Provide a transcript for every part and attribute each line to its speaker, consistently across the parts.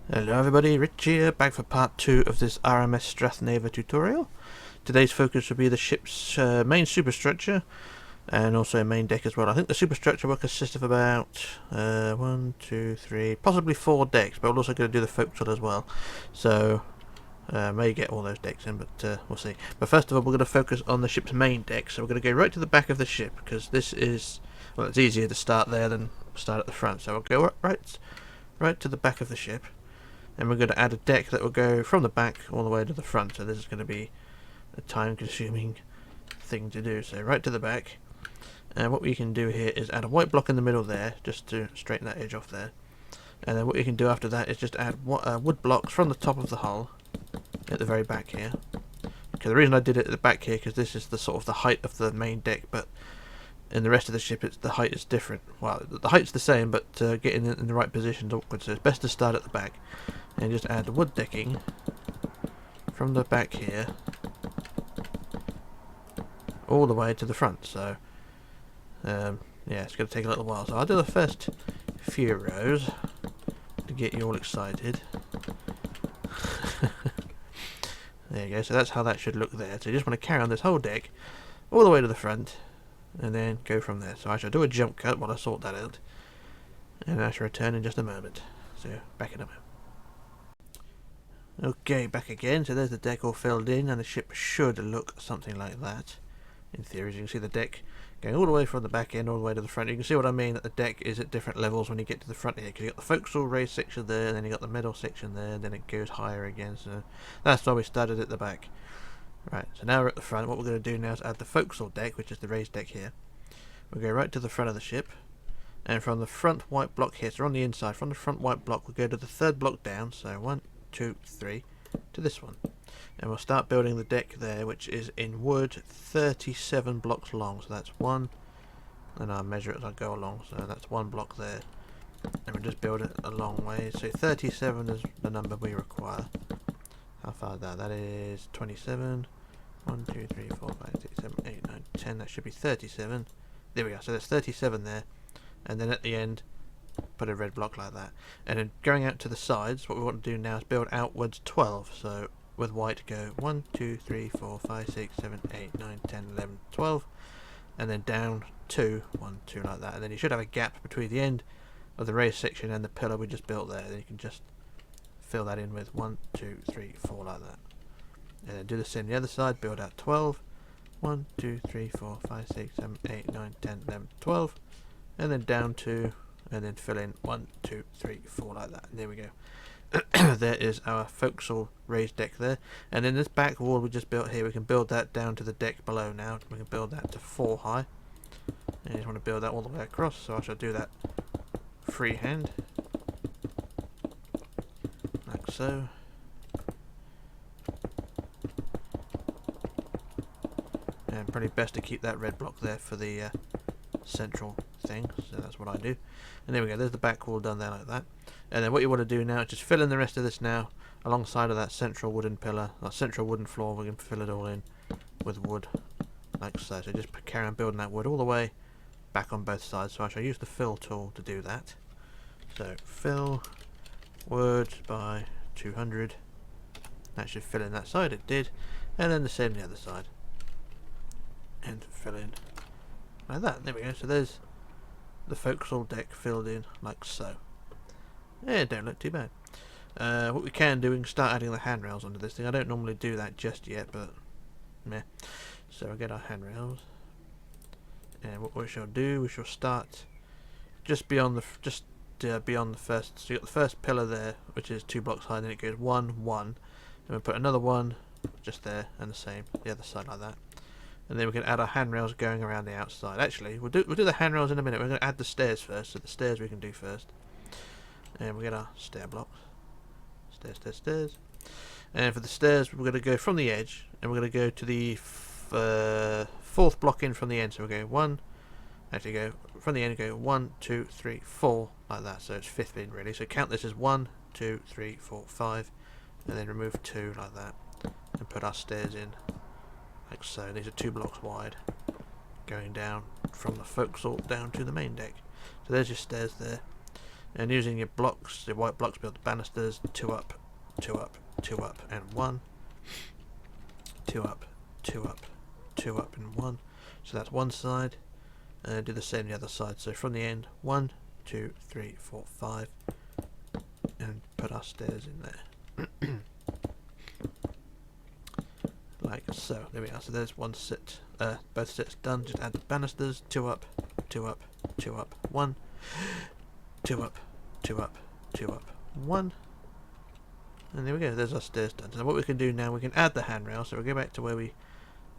Speaker 1: Hello everybody, Rich here, back for part 2 of this RMS Strathnaver tutorial. Today's focus will be the ship's main superstructure and also main deck as well. I think the superstructure will consist of about 1, 2, 3, possibly 4 decks, but we're also going to do the forecastle as well. So may get all those decks in, but we'll see. But first of all, we're going to focus on the ship's main deck. So we're going to go right to the back of the ship, because this is, well, it's easier to start there than start at the front. So we'll go right to the back of the ship. And we're going to add a deck that will go from the back all the way to the front. So this is going to be a time-consuming thing to do. So right to the back. And what we can do here is add a white block in the middle there, just to straighten that edge off there. And then what you can do after that is just add wood blocks from the top of the hull at the very back here. Okay, the reason I did it at the back here because this is the sort of the height of the main deck, but in the rest of the ship the height is different. Well, the height's the same, but getting it in the right position is awkward. So it's best to start at the back. And just add the wood decking from the back here all the way to the front. So yeah, it's going to take a little while. So I'll do the first few rows to get you all excited. There you go. So that's how that should look there. So you just want to carry on this whole deck all the way to the front and then go from there. So I shall do a jump cut while I sort that out, and I shall return in just a moment. So back in a moment. Okay, back again. So there's the deck all filled in, and the ship should look something like that. In theory, as you can see the deck going all the way from the back end all the way to the front. You can see what I mean, that the deck is at different levels when you get to the front here, because you've got the forecastle raised section there, and then you've got the middle section there, and then it goes higher again. So that's why we started at the back. Right, so now we're at the front. What we're going to do now is add the forecastle deck, which is the raised deck here. We'll go right to the front of the ship, and from the front white block here, so on the inside, from the front white block, we'll go to the third block down, so 1, 2, 3, to this one, and we'll start building the deck there, which is in wood 37 blocks long. So that's 1, and I'll measure it as I go along, so that's 1 block there, and we'll just build it a long way. So 37 is the number we require. How far is that? That is 27. 1, 2, 3, 4, 5, 6, 7, 8, 9, 10. That should be 37. There we go. So there's 37 there, and then at the end put a red block like that. And then going out to the sides, what we want to do now is build outwards 12. So with white go 1, 2, 3, 4, 5, 6, 7, 8, 9, 10, 11, 12, and then down 2, 1, 2 like that. And then you should have a gap between the end of the raised section and the pillar we just built there. Then you can just fill that in with 1, 2, 3, 4 like that. And then do the same the other side, build out 12. 1, 2, 3, 4, 5, 6, 7, 8, 9, 10, 11, 12, and then down 2, and then fill in 1, 2, 3, 4 like that. And there we go. There is our forecastle raised deck there. And then this back wall we just built here, we can build that down to the deck below now. We can build that to 4 high. And you just want to build that all the way across, so I shall do that freehand. Like so. And probably best to keep that red block there for the central thing, so that's what I do. And there we go, there's the back wall done there like that. And then what you want to do now is just fill in the rest of this now alongside of that central wooden pillar, that central wooden floor. We can fill it all in with wood like so. So just carry on building that wood all the way back on both sides. So I shall use the fill tool to do that. So fill wood by 200. That should fill in that side, it did. And then the same the other side. And fill in like that. There we go. So there's the forecastle deck filled in like so. Yeah, it don't look too bad. What we can do, we can start adding the handrails onto this thing. I don't normally do that just yet, but meh. So we'll get our handrails, and what we shall do, we shall start just beyond the beyond the first. So you got the first pillar there, which is 2 blocks high. Then it goes 1, 1, and we'll put another 1 just there, and the same the other side like that. And then we can add our handrails going around the outside. Actually, we'll do the handrails in a minute. We're going to add the stairs first. So the stairs we can do first. And we'll get our stair blocks. Stairs, stairs, stairs. And for the stairs, we're going to go from the edge, and we're going to go to the 4th block in from the end. So we'll go 1. Actually, go from the end. Go 1, 2, 3, 4 like that. So it's 5th in really. So count this as 1, 2, 3, 4, 5, and then remove 2 like that, and put our stairs in. Like so. These are 2 blocks wide, going down from the forecastle down to the main deck. So there's your stairs there. And using your blocks, your white blocks, build the banisters. 2 up, 2 up, 2 up, and 1. 2 up, 2 up, 2 up, and 1. So that's one side. Do the same the other side. So from the end, 1, 2, 3, 4, 5, and put our stairs in there. Like so. There we are. So there's one set. Both sets done. Just add the banisters. 2 up, 2 up, 2 up, 1. 2 up, 2 up, 2 up, 1. And there we go. There's our stairs done. So what we can do now, we can add the handrails. So we'll go back to where we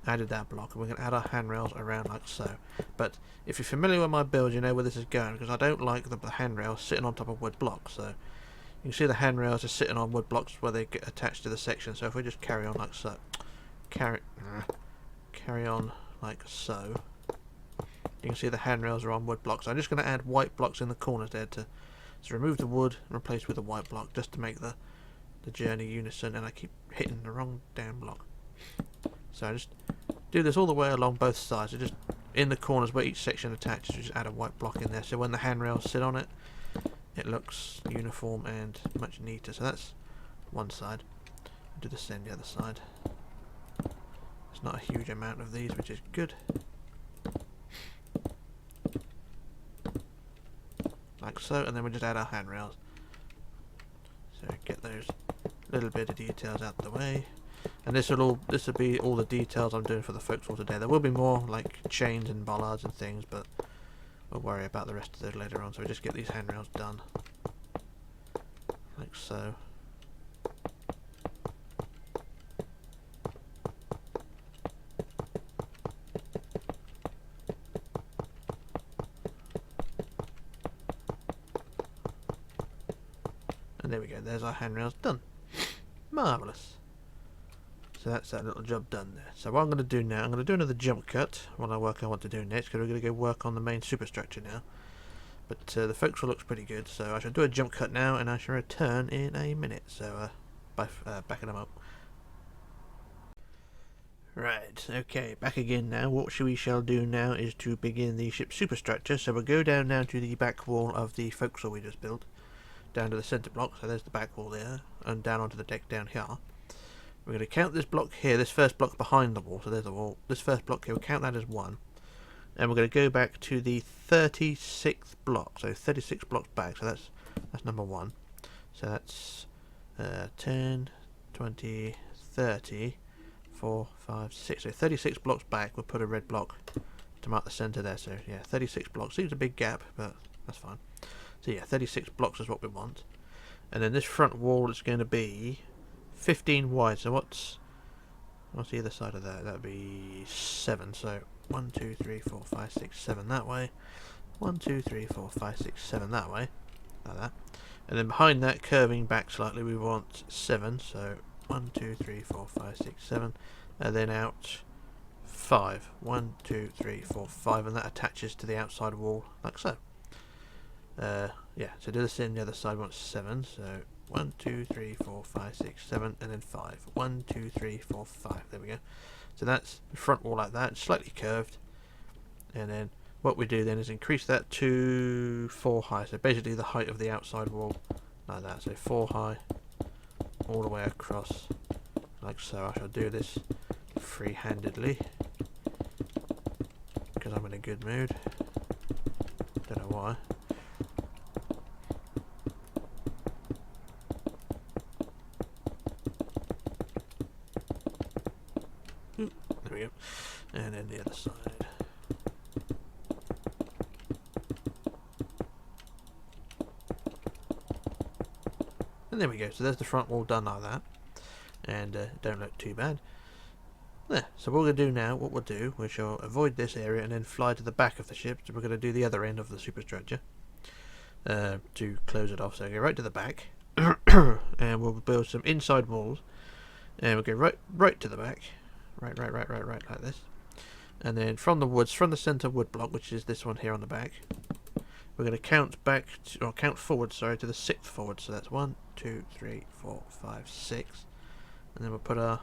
Speaker 1: added that block, and we can add our handrails around like so. But if you're familiar with my build, you know where this is going, because I don't like the handrails sitting on top of wood blocks. So you can see the handrails are sitting on wood blocks where they get attached to the section. So if we just carry on like so, carry on like so, you can see the handrails are on wood blocks. So I'm just going to add white blocks in the corners there to remove the wood and replace with a white block, just to make the journey unison. And I keep hitting the wrong damn block. So I just do this all the way along both sides. So just in the corners where each section attaches, just add a white block in there. So when the handrails sit on it, it looks uniform and much neater. So that's one side. I'll do the same the other side. There's not a huge amount of these, which is good. Like so, and then we just add our handrails. So get those little bit of details out the way. And this will be all the details I'm doing for the forecastle today. There will be more like chains and bollards and things, but we'll worry about the rest of those later on. So we just get these handrails done, like so. And there we go. There's our handrails done. Marvellous. So that's that little job done there. So what I'm going to do now, I'm going to do another jump cut while I work out what to do next, because we're going to go work on the main superstructure now. But the forecastle looks pretty good, so I shall do a jump cut now, and I shall return in a minute. So back in a moment. Right, okay, back again now. What we shall do now is to begin the ship's superstructure. So we'll go down now to the back wall of the forecastle we just built, down to the centre block. So there's the back wall there, and down onto the deck down here. We're going to count this block here, this first block behind the wall, so there's the wall. This first block here, we'll count that as 1. And we're going to go back to the 36th block, so 36 blocks back, so that's number 1. So that's 10, 20, 30, 4, 5, 6. So 36 blocks back, we'll put a red block to mark the centre there. So yeah, 36 blocks. Seems a big gap, but that's fine. So yeah, 36 blocks is what we want. And then this front wall is going to be 15 wide. So what's the other side of that? That would be 7. So 1, 2, 3, 4, 5, 6, 7 that way. 1, 2, 3, 4, 5, 6, 7 that way. Like that. And then behind that, curving back slightly, we want 7. So 1, 2, 3, 4, 5, 6, 7. And then out 5. 1, 2, 3, 4, 5. And that attaches to the outside wall like so. Yeah, so do the same the other side. We want 7. So 1, 2, 3, 4, 5, 6, 7, and then 5. 1, 2, 3, 4, 5. There we go. So that's the front wall like that, slightly curved. And then what we do then is increase that to 4 high. So basically the height of the outside wall, like that. So 4 high, all the way across, like so. I shall do this free-handedly, because I'm in a good mood. Don't know why. There we go. And then the other side. And there we go. So there's the front wall done like that. And don't look too bad. There. So what we're going to do now, we shall avoid this area and then fly to the back of the ship. So we're going to do the other end of the superstructure to close it off. So go right to the back. And we'll build some inside walls. And we'll go right to the back. Right, like this. And then from the woods, from the centre wood block, which is this one here on the back, we're going to count back, count forward, sorry, to the 6th forward. So that's 1, 2, 3, 4, 5, 6. And then we'll put our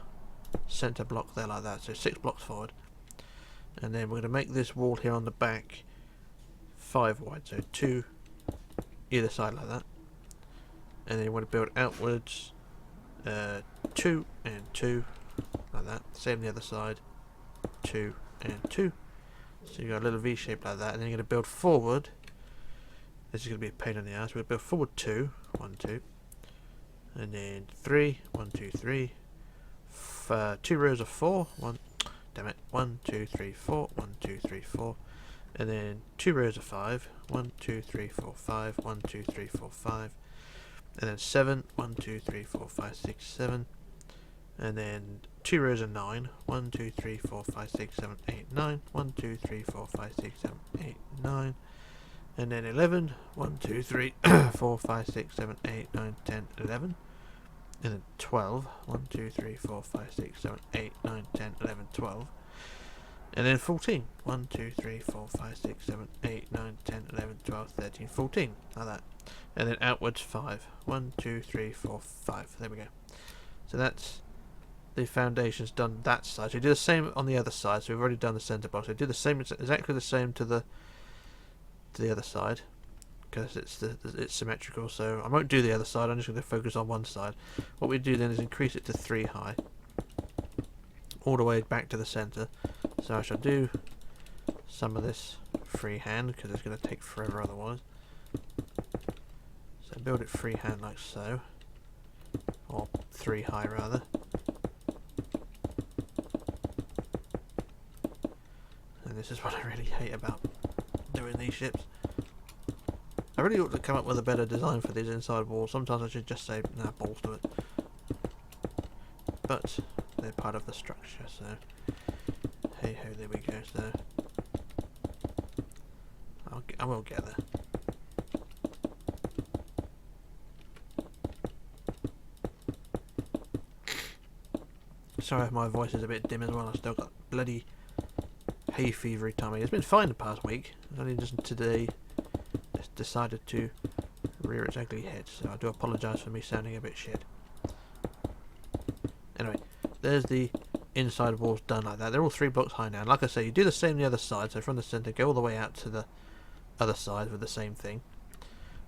Speaker 1: centre block there like that, so 6 blocks forward. And then we're going to make this wall here on the back 5 wide, so 2, either side like that. And then you want to build outwards 2 and 2 like that. Same the other side, 2 and 2. So you got a little V shape like that, and then you're going to build forward. This is going to be a pain in the ass. We'll build forward 2, 1, 2, and then 3, 1, 2, 3. 2 rows of 4. 1, damn it. 1, 2, 3, 4. 1, 2, 3, 4. And then 2 rows of 5. 1, 2, 3, 4, 5. 1, 2, 3, 4, 5. And then 7. 1, 2, 3, 4, 5, 6, 7. And then 2 rows of 9. 1, 2, 3, 4, 5, 6, 7, 8, 9. 1, 2, 3, 4, 5, 6, 7, 8, 9. And then 11. 1, 2, 3, 4, 5, 6, 7, 8, 9, 10, 11. And then 12. 1, 2, 3, 4, 5, 6, 7, 8, 9, 10, 11, 12. And then 14. 1, 2, 3, 4, 5, 6, 7, 8, 9, 10, 11, 12, 13, 14. Like that. And then outwards 5. 1, 2, 3, 4, 5. There we go. So that's the foundations done that side. So we do the same on the other side. So we've already done the centre block. So we do the same, exactly the same to the other side, because it's symmetrical. So I won't do the other side. I'm just going to focus on one side. What we do then is increase it to 3 high, all the way back to the centre. So I shall do some of this freehand because it's going to take forever otherwise. So build it freehand like so, or 3 high rather. And this is what I really hate about doing these ships. I really ought to come up with a better design for these inside walls. Sometimes I should just say, nah, balls to it. But they're part of the structure, so hey ho, there we go. So I will get there. Sorry if my voice is a bit dim as well. I've still got bloody hay fevery tummy. It's been fine the past week. Only just today it's decided to rear its ugly head. So I do apologise for me sounding a bit shit. Anyway, there's the inside walls done like that. They're all 3 blocks high now. And like I say, you do the same the other side. So from the centre, go all the way out to the other side with the same thing.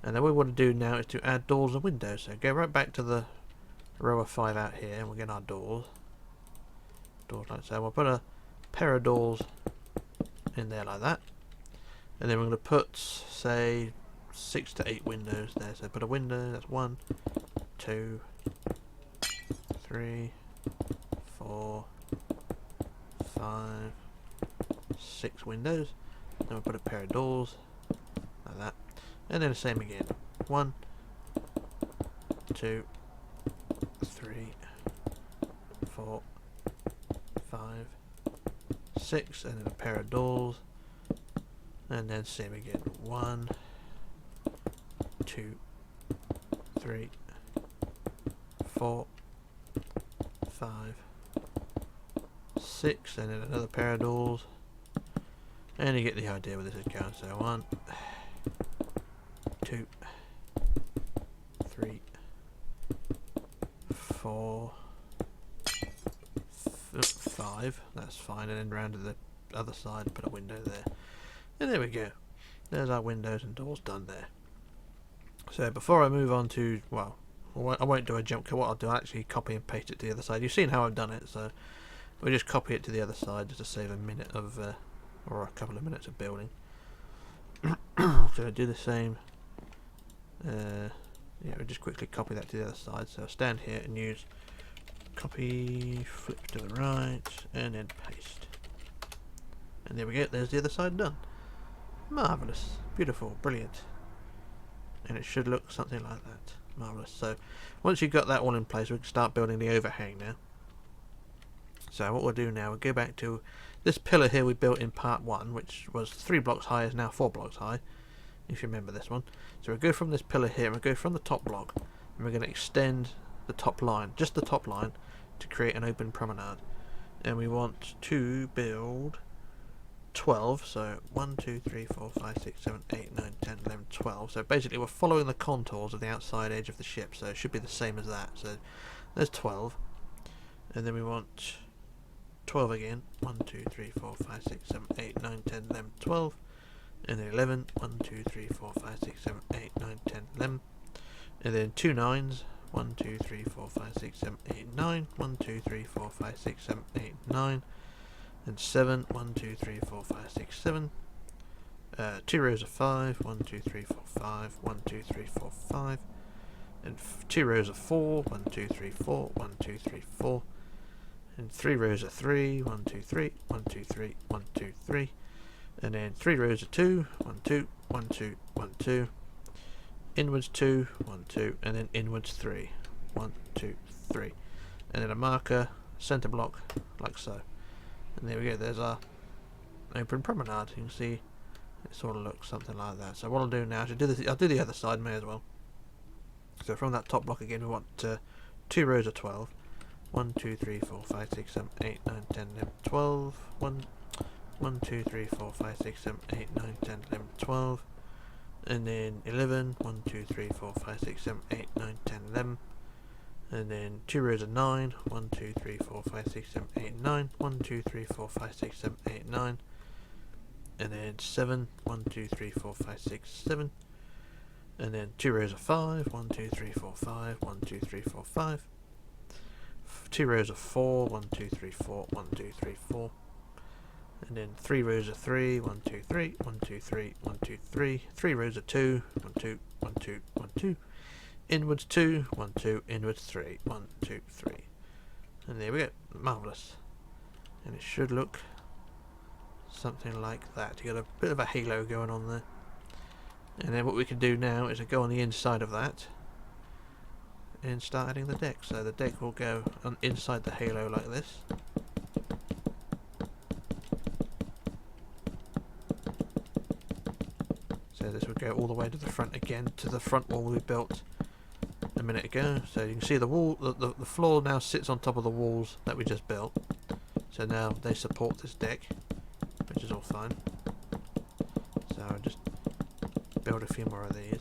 Speaker 1: And then what we want to do now is to add doors and windows. So go right back to the row of 5 out here, and we'll get our doors. Doors like so. We'll put a pair of doors in there like that. And then we're going to put, say, 6 to 8 windows there. So put a window, that's 1, 2, 3, 4, 5, 6 windows. Then we'll put a pair of doors like that. And then the same again. 1, 2, 3, 4, 5, 6, and then a pair of doors. And then same again. 1, 2, 3, 4, 5, 6, and then another pair of doors. And you get the idea where this is going. So 1, 2, 3, 4, 5. That's fine. And then round to the other side, put a window there. And there we go. There's our windows and doors done there. So before I move on to, well, I won't do a jump cut. What I'll do, I'll actually copy and paste it to the other side. You've seen how I've done it, so we'll just copy it to the other side just to save a minute of, or a couple of minutes of building. So I do the same. Yeah, we'll just quickly copy that to the other side. So I'll stand here and use copy, flip to the right, and then paste. And there we go. There's the other side done. Marvellous. Beautiful. Brilliant. And it should look something like that. Marvellous. So once you've got that all in place, we can start building the overhang now. So what we'll do now, we'll go back to this pillar here we built in part 1, which was 3 blocks high, is now 4 blocks high, if you remember this one. So we'll go from this pillar here, and we'll go from the top block, and we're going to extend the top line, just the top line, to create an open promenade. And we want to build 12, so 1, 2, 3, 4, 5, 6, 7, 8, 9, 10, 11, 12. So basically we're following the contours of the outside edge of the ship, so it should be the same as that. So there's 12, and then we want 12 again. 1, 2, 3, 4, 5, 6, 7, 8, 9, 10, 11, 12. and then 11, 1, 2, 3, 4, 5, 6, 7, 8, 9, 10, 11, and then 2 9s, 1, 2, 3, 4, 5, 6, 7, 8, 9, 1, 2, 3, 4, 5, 6, 7, 8, 9, and 7, 1, 2, 3, 4, 5, 6, 7, 2 rows of 5, 1, 2, 3, 4, 5, 1, 2, 3, 4, 5, and 2 rows of 4, 1, 2, 3, 4, 1, 2, 3, 4, and 3 rows of 3, 1, 2, 3, 1, 2, 3, 1, 2, 3, and then 3 rows of 2, 1, 2, 1, 2, 1, 2, inwards 2, 1, 2, and then inwards 3, 1, 2, 3, and then a marker, centre block, like so. And there we go, there's our open promenade. You can see it sort of looks something like that. So what I'll do now is I'll do the other side, may as well. So from that top block again, we want 2 rows of 12. 1, 2, 3, 4, 5, 6, 7, 8, 9, 10, 11, 12. 1, 2, 3, 4, 5, 6, 7, 8, 9, 10, 11, 12. And then 11. 1, 2, 3, 4, 5, 6, 7, 8, 9, 10, 11. And then 2 rows of 9. 1, 2, 3, 4, 5, 6, 7, 8, 9. 1, 2, 3, 4, 5, 6, 7, 8, 9. And then 7. 1, 2, 3, 4, 5, 6, 7. And then 2 rows of 5. 1, 2, 3, 4, 5. 1, 2, 3, 4, 5. 2 rows of 4. 1, 2, 3, 4. 1, 2, 3, 4. And then 3 rows of 3. 1, 2, 3. 1, 2, 3. 1, 2, 3. 3 rows of 2. 1, 2, 1, 2, 1, 2. Inwards 2. 1, 2. Inwards 3. 1, 2, 3. And there we go. Marvellous. And it should look something like that. You got a bit of a halo going on there. And then what we can do now is to go on the inside of that and start adding the deck. So the deck will go on inside the halo like this. So this would go all the way to the front again, to the front wall we built a minute ago. So you can see the wall, the floor now sits on top of the walls that we just built. So now they support this deck, which is all fine. So I'll just build a few more of these.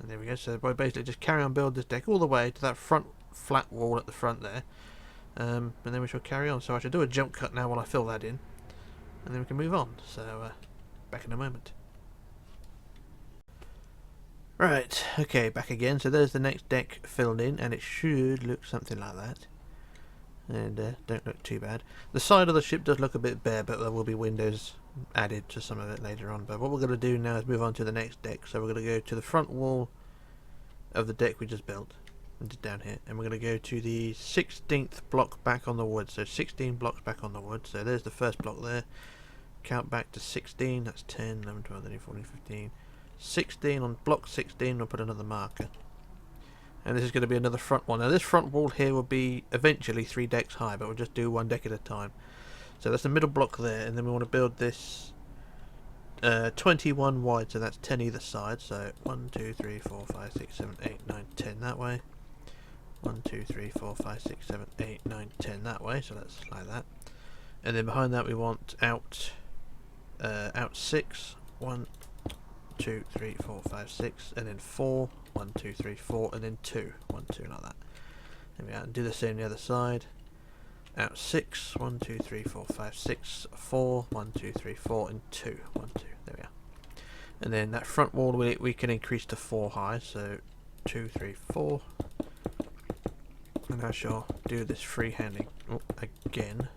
Speaker 1: And there we go. So I basically just carry on building this deck all the way to that front flat wall at the front there. And then we shall carry on. So I should do a jump cut now while I fill that in. And then we can move on. So back in a moment. Right, okay, back again. So there's the next deck filled in, and it should look something like that. And don't look too bad. The side of the ship does look a bit bare, but there will be windows added to some of it later on. But what we're going to do now is move on to the next deck. So we're going to go to the front wall of the deck we just built, and down here, and we're going to go to the 16th block back on the wood. So 16 blocks back on the wood. So there's the first block there. Count back to 16. That's 10, 11, 12, 13, 14, 15. 16 on block 16. We'll put another marker. And this is going to be another front one. Now this front wall here will be eventually 3 decks high, but we'll just do 1 deck at a time. So that's the middle block there, and then we want to build this 21 wide, so that's 10 either side. So 1, 2, 3, 4, 5, 6, 7, 8, 9, 10 that way. 1, 2, 3, 4, 5, 6, 7, 8, 9, 10 that way. So that's like that. And then behind that we want out 6. 1, 2, 3, 4, 5, 6, and then 4. 1, 2, 3, 4, and then 2. 1, 2, like that. There we are. And do the same on the other side. Out 6. 1, 2, 3, 4, 5, 6, 4. 1, 2, 3, 4, and 2. 1, 2. There we are. And then that front wall we can increase to 4 high. So 2, 3, 4. And I shall do this freehanding again.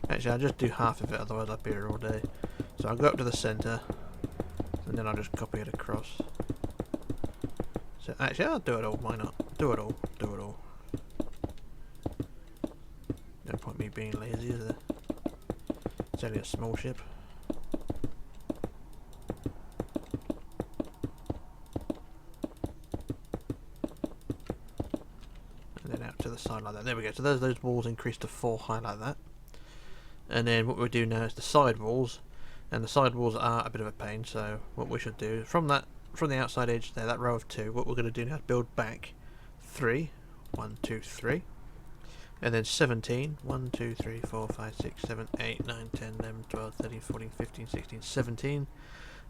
Speaker 1: Actually, I'll just do half of it, otherwise I'll be here all day. So I'll go up to the centre, and then I'll just copy it across. So actually, I'll do it all. Why not? Do it all. Do it all. No point me being lazy, is there? It's only a small ship. And then out to the side like that. There we go. So those walls increased to 4 high like that. And then what we'll do now is the side walls. And the side walls are a bit of a pain, so what we should do from the outside edge there, that row of 2, what we're going to do now is build back 3. 1, 2, 3. And then 17. 1, 2, 3, 4, 5, 6, 7, 8, 9, 10, 11, 12, 13, 14, 15, 16, 17.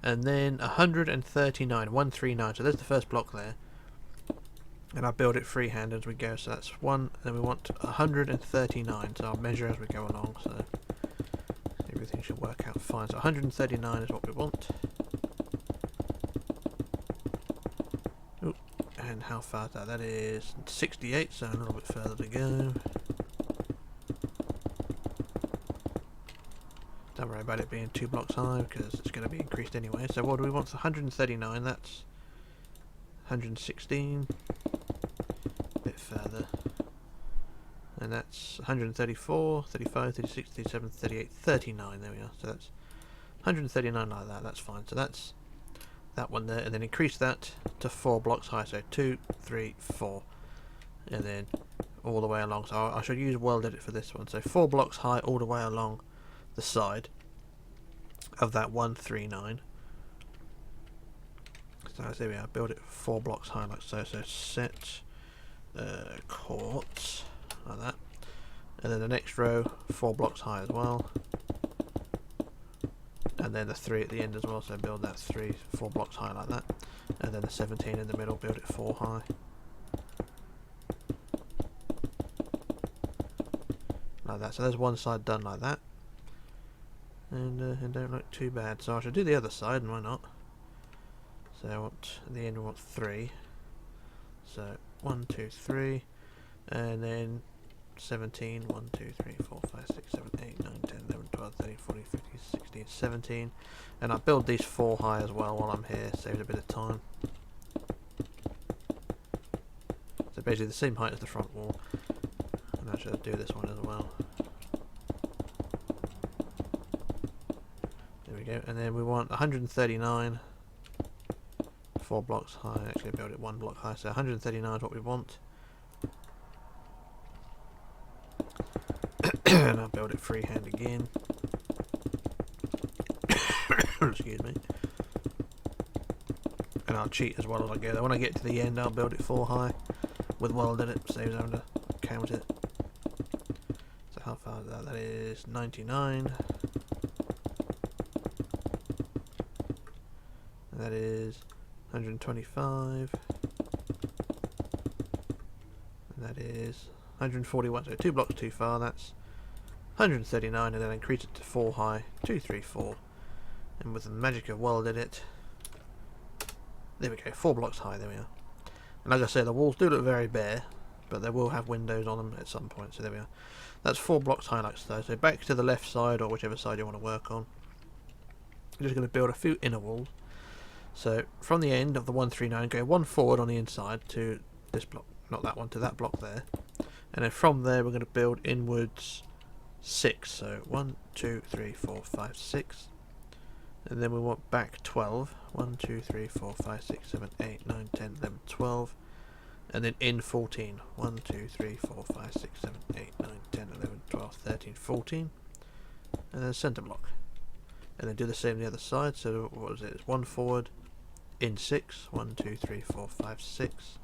Speaker 1: And then 139. 139. So there's the first block there. and I build it freehand as we go. So that's one. Then we want 139. So I'll measure as we go along. So everything should work out fine. So 139 is what we want. Ooh, and how far is that? That is 68. So a little bit further to go. Don't worry about it being 2 blocks high because it's going to be increased anyway. So what do we want for 139? That's 116. A bit further. And that's 134, 35, 36, 37, 38, 39. There we are. So that's 139 like that. That's fine. So that's that one there. And then increase that to 4 blocks high. So 2, 3, 4. And then all the way along. So I should use world edit for this one. So 4 blocks high all the way along the side of that 139. So there we are, build it 4 blocks high like so. So set courts like that, and then the next row 4 blocks high as well, and then the 3 at the end as well. So build that 4 blocks high like that, and then the 17 in the middle, build it 4 high like that. So there's one side done like that. And it don't look too bad, so I should do the other side, and why not? So I want, at the end we want 3, so 1, 2, 3, and then 17, 1, 2, 3, 4, 5, 6, 7, 8, 9, 10, 11, 12, 13, 14, 15, 16, 17, and I build these 4 high as well while I'm here, saves a bit of time. So basically the same height as the front wall, and I should do this one as well. And then we want 139, 4 blocks high. Actually, build it 1 block high. So 139 is what we want. And I'll build it freehand again. Excuse me. And I'll cheat as well as I go. When I get to the end, I'll build it 4 high with world edit. Saves having to count it. So how far is that? That is 99. That is 125, and that is 141, so 2 blocks too far. That's 139, and then increase it to 4 high, 2, 3, 4, and with the magic of world edit, there we go, 4 blocks high, there we are. And like I said, the walls do look very bare, but they will have windows on them at some point, so there we are. That's 4 blocks high like so. So back to the left side, or whichever side you want to work on. I'm just going to build a few inner walls. So from the end of the 139, go 1 forward on the inside to this block, not that one, to that block there, and then from there we're going to build inwards 6. So 1, 2, 3, 4, 5, 6, and then we want back 12. 1, 2, 3, 4, 5, 6, 7, 8, 9, 10, 11, 12, and then in 14. 1, 2, 3, 4, 5, 6, 7, 8, 9, 10, 11, 12, 13, 14, and then centre block, and then do the same on the other side. So what was it? It's 1 forward, in 6, 1, 2, 3, 4, 5, 6,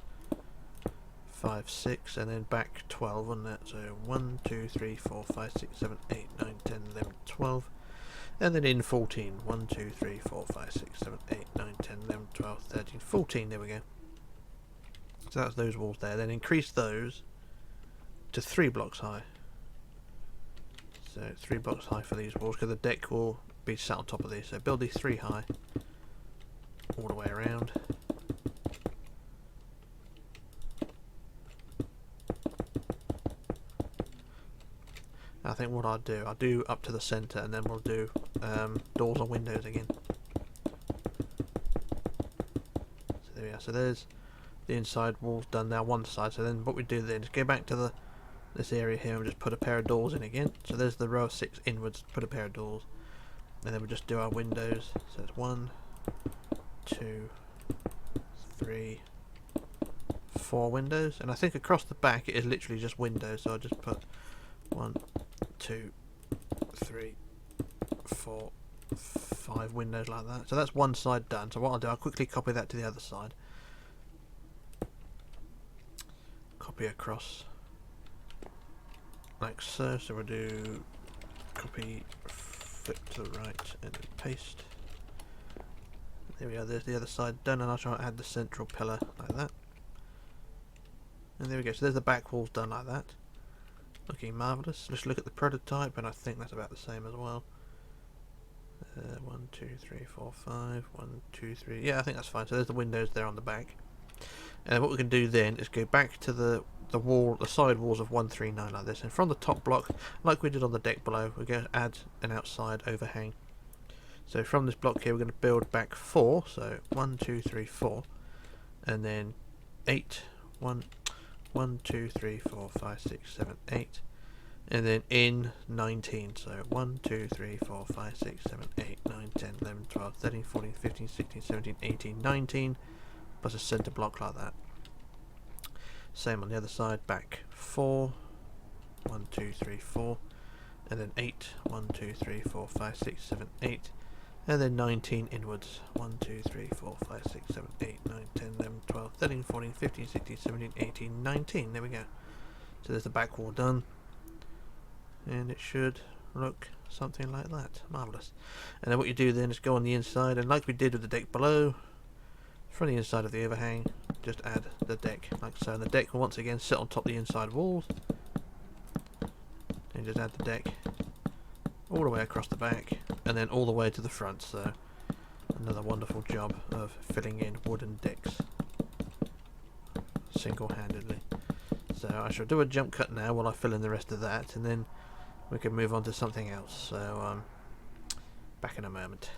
Speaker 1: 5, 6, and then back 12 on that. So 1, 2, 3, 4, 5, 6, 7, 8, 9, 10, 11, 12, and then in 14. 1, 2, 3, 4, 5, 6, 7, 8, 9, 10, 11, 12, 13, 14. There we go. So that's those walls there. Then increase those to 3 blocks high. So 3 blocks high for these walls, because the deck will be sat on top of these. So build these 3 high all the way around. I think what I'll do up to the centre, and then we'll do doors and windows again. So there we are. So there's the inside walls done now, one side. So then what we do then is go back to this area here and just put a pair of doors in again. So there's the row of 6 inwards, put a pair of doors, and then we'll just do our windows. So it's 1, 2, 3, 4 windows, and I think across the back it is literally just windows, so I'll just put 1, 2, 3, 4, 5 windows like that. So that's one side done. So what I'll do, I'll quickly copy that to the other side, copy across like so. So we'll do copy, flip to the right, and then paste. There we are, there's the other side done, and I'll try to add the central pillar like that. And there we go. So there's the back walls done like that. Looking marvellous. Let's look at the prototype, and I think that's about the same as well. 1, 2, 3, 4, 5. 1, 2, 3. Yeah, I think that's fine. So there's the windows there on the back. And what we can do then is go back to the wall, the side walls of 139 like this, and from the top block, like we did on the deck below, we're going to add an outside overhang. So from this block here, we're going to build back 4. So 1, 2, 3, 4, and then 8. 1, 2, 3, 4, 5, 6, 7, 8, and then in 19. So 1, 2, 3, 4, 5, 6, 7, 8, 9, 10, 11, 12, 13, 14, 15, 16, 17, 18, 19, plus a centre block like that. Same on the other side, back 4, 1, 2, 3, 4, and then 8, 1, 2, 3, 4, 5, 6, 7, 8, and then 19 inwards. 1, 2, 3, 4, 5, 6, 7, 8, 9, 10, 11, 12, 13, 14, 15, 16, 17, 18, 19. There we go. So there's the back wall done. And it should look something like that. Marvellous. And then what you do then is go on the inside, and like we did with the deck below, from the inside of the overhang, just add the deck like so. And the deck will once again sit on top of the inside walls. And just add the deck all the way across the back, and then all the way to the front. So another wonderful job of filling in wooden decks single-handedly. So I shall do a jump cut now while I fill in the rest of that, and then we can move on to something else. So back in a moment.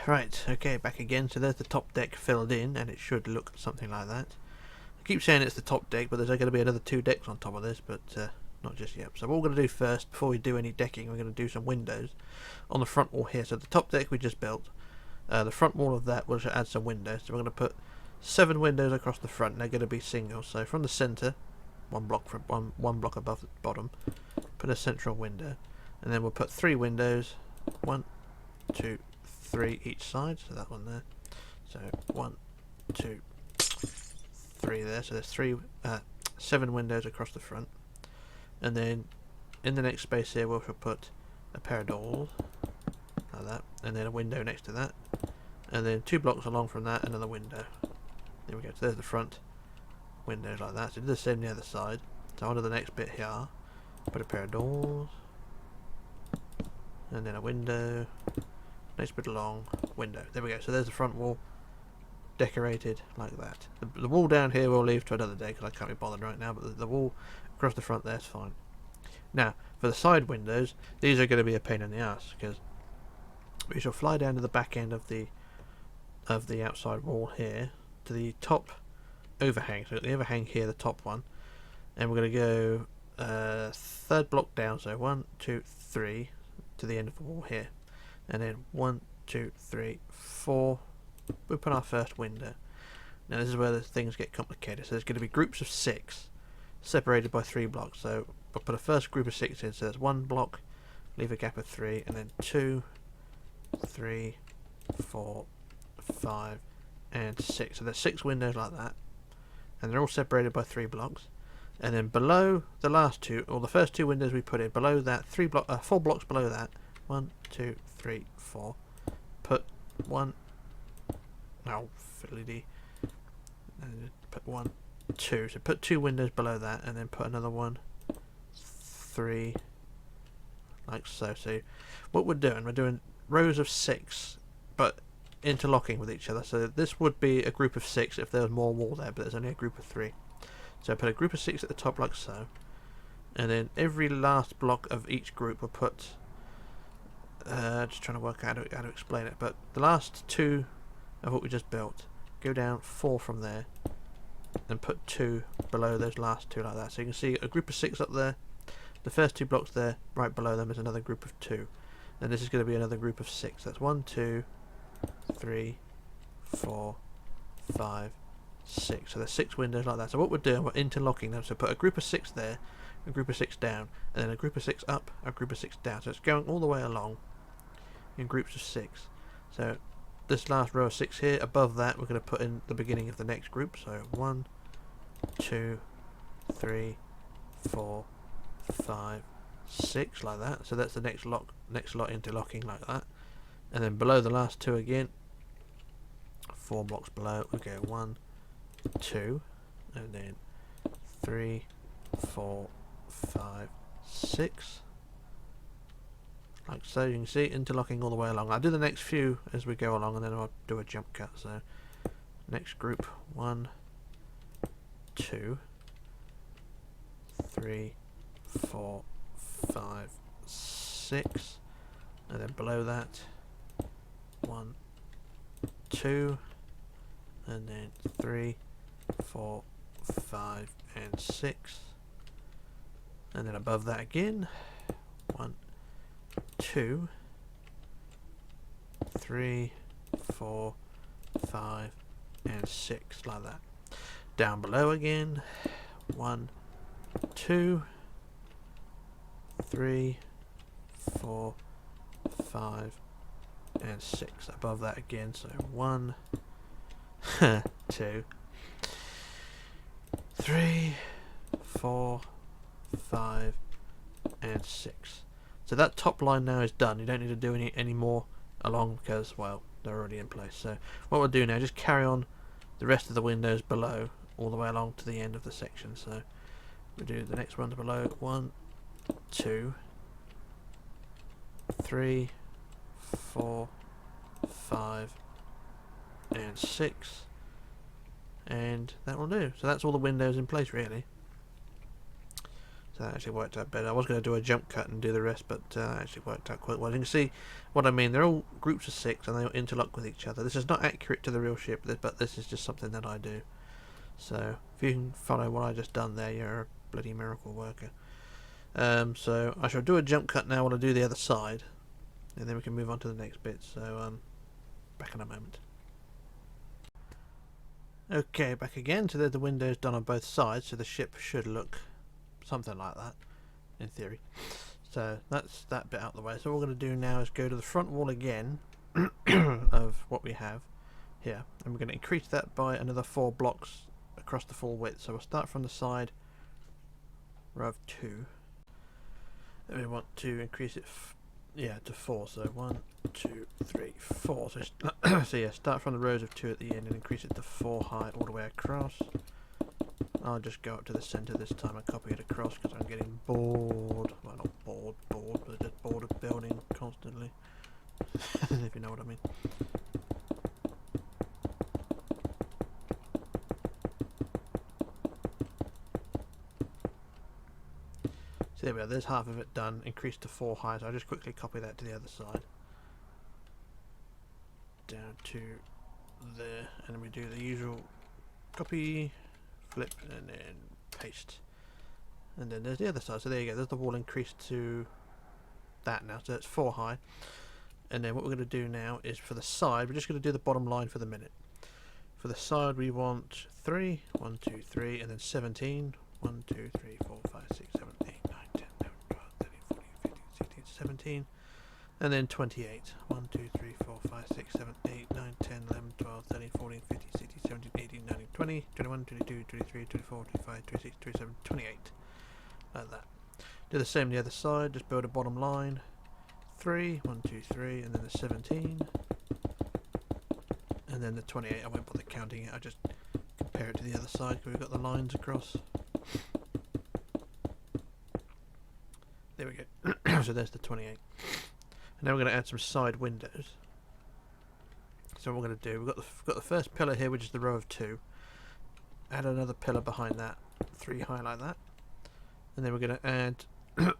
Speaker 1: Right, okay, back again. So there's the top deck filled in, and it should look something like that. I keep saying it's the top deck, but there's going to be another 2 decks on top of this, but not just yet. So what we're going to do first, before we do any decking, we're going to do some windows on the front wall here. So the top deck we just built, the front wall of that will add some windows. So we're going to put 7 windows across the front, and they're going to be single. So from the centre, one block above the bottom, put a central window, and then we'll put 3 windows, 1, 2, 3 each side. So that one there. So 1, 2, 3 there. So there's 7 windows across the front. And then in the next space here we'll put a pair of doors like that, and then a window next to that, and then 2 blocks along from that another window. There we go. So there's the front windows like that. So do the same on the other side. So onto the next bit here, put a pair of doors, and then a window, next bit along, window. There we go. So there's the front wall decorated like that. The wall down here we'll leave to another day because I can't be bothered right now, but the wall across the front there's fine. Now for the side windows, these are going to be a pain in the ass because we shall fly down to the back end of the outside wall here to the top overhang. So the overhang here, the top one, and we're going to go 3rd block down. So 1, 2, 3 to the end of the wall here, and then 1, 2, 3, 4. We put our first window. Now this is where the things get complicated. So there's going to be groups of 6 separated by 3 blocks. So we'll put a first group of 6 in. So there's 1 block, leave a gap of 3, and then 2, 3, 4, 5, and 6. So there's 6 windows like that, and they're all separated by 3 blocks. And then below the last 2, or the first 2 windows we put in, below that 4 blocks below that, 1, 2, 3, 4, put 1. Oh, fiddly-dee. And put 1, 2. So put 2 windows below that, and then put another 1, 3, like so. So what we're doing rows of 6, but interlocking with each other. So this would be a group of 6 if there was more wall there, but there's only a group of 3. So put a group of 6 at the top like so, and then every last block of each group will put. Just trying to work out how to explain it, but the last 2 of what we just built go down 4 from there and put 2 below those last 2 like that. So you can see a group of 6 up there, the first 2 blocks there, right below them is another group of 2, and this is going to be another group of 6. That's 1, 2, 3, 4, 5, 6. So there's 6 windows like that. So what we're doing, we're interlocking them. So put a group of 6 there, a group of 6 down, and then a group of 6 up, a group of 6 down. So it's going all the way along in groups of 6. So this last row of 6 here, above that we're going to put in the beginning of the next group. So 1, 2, 3, 4, 5, 6 like that. So that's the next lot interlocking like that. And then below the last 2 again, 4 blocks below, we go 1, 2, and then 3, 4, 5, 6. Like so, you can see interlocking all the way along. I'll do the next few as we go along, and then I'll do a jump cut. So, next group, 1, 2, 3, 4, 5, 6, and then below that, 1, 2, and then 3, 4, 5, and 6, and then above that again, 1, 2, 3, 4, 5, and 6, like that. Down below again, 1, 2, 3, 4, 5, and 6. Above that again, so 1, 2, 3, 4, 5, and 6. So that top line now is done. You don't need to do any more along because, well, they're already in place. So what we'll do now, just carry on the rest of the windows below all the way along to the end of the section. So we'll do the next ones below. 1, 2, 3, 4, 5, and 6. And that will do. So that's all the windows in place, really. So that actually worked out better. I was going to do a jump cut and do the rest, but that actually worked out quite well. You can see what I mean. They're all groups of 6 and they all interlock with each other. This is not accurate to the real ship, but this is just something that I do. So if you can follow what I just done there, you're a bloody miracle worker. So I shall do a jump cut now while I do the other side, and then we can move on to the next bit. So back in a moment. Okay, back again. So there's the windows done on both sides, so the ship should look something like that, in theory. So that's that bit out of the way. So what we're going to do now is go to the front wall again of what we have here, and we're going to increase that by another 4 blocks across the full width. So we'll start from the side, row of 2, and we want to increase it to 4. So 1, 2, 3, 4. So so yeah, start from the rows of 2 at the end and increase it to 4 high all the way across. I'll just go up to the centre this time and copy it across because I'm getting bored. Well, not bored, but just bored of building constantly. If you know what I mean. So there we are, there's half of it done, increased to 4 high, so I'll just quickly copy that to the other side. Down to there, and then we do the usual copy, flip, and then paste. And then there's the other side, so there you go, there's the wall increased to that now, so that's 4 high. And then what we're going to do now is for the side, we're just going to do the bottom line for the minute. For the side we want 3, 1, 2, 3, and then 17. 1, 2, 3, 4, 5, 6, 7, 8, 9, 10, 11, 12, 13, 14, 15, 16, 17. And then 28. 1, 2, 3, 4, 5, 6, 7, 8, 9, 10, 11, 12, 13, 14, 15, 16, 17, 18, 19, 20, 21, 22, 23, 24, 25, 26, 27, 28. Like that. Do the same on the other side, just build a bottom line. 3, 1, 2, 3, and then the 17. And then the 28, I won't bother counting it, I just compare it to the other side because we've got the lines across. There we go. So there's the 28. And now we're going to add some side windows. So what we're going to do, we've got the first pillar here, which is the row of 2. Add another pillar behind that, 3 high like that. And then we're going to add we're